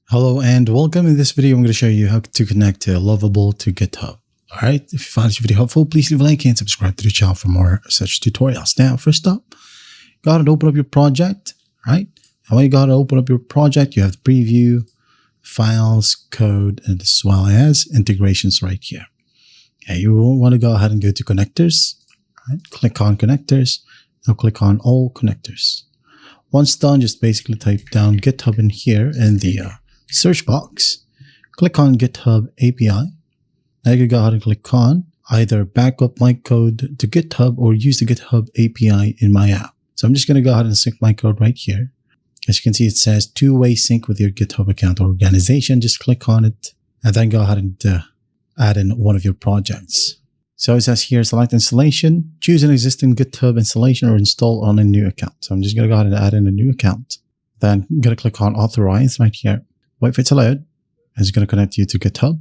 Hello and welcome. In this video, I'm going to show you how to connect Lovable to GitHub. All right. If you found this video helpful, please leave a like and subscribe to the channel for more such tutorials. Now, first up, go ahead and open up your project. All right. And when you go ahead and open up your project, you have the preview, files, code, and as well as integrations right here. Okay. You will want to go ahead and go to connectors. All right. Click on connectors. Now click on all connectors. Once done, just basically type down GitHub in here in the search box. Click on GitHub API. Now you can go ahead and click on either backup my code to GitHub or use the GitHub API in my app. So I'm just going to go ahead and sync my code right here. As you can see, it says two-way sync with your GitHub account or organization. Just click on it and then go ahead and add in one of your projects. So it says here, select installation, choose an existing GitHub installation or install on a new account. So I'm just going to go ahead and add in a new account. Then I'm going to click on authorize right here. Wait for it to load. It's going to connect you to GitHub.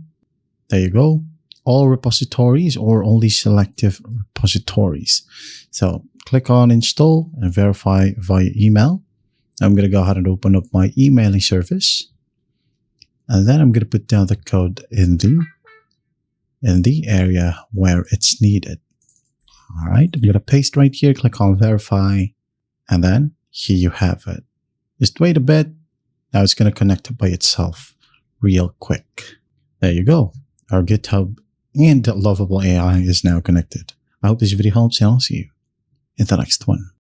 There you go. All repositories or only selective repositories. So click on install and verify via email. I'm going to go ahead and open up my emailing service. And then I'm going to put down the code in the area where it's needed. All right. I'm going to paste right here. Click on verify. And then here you have it. Just wait a bit. Now it's going to connect by itself real quick. There you go. Our GitHub and Lovable AI is now connected. I hope this video helps and I'll see you in the next one.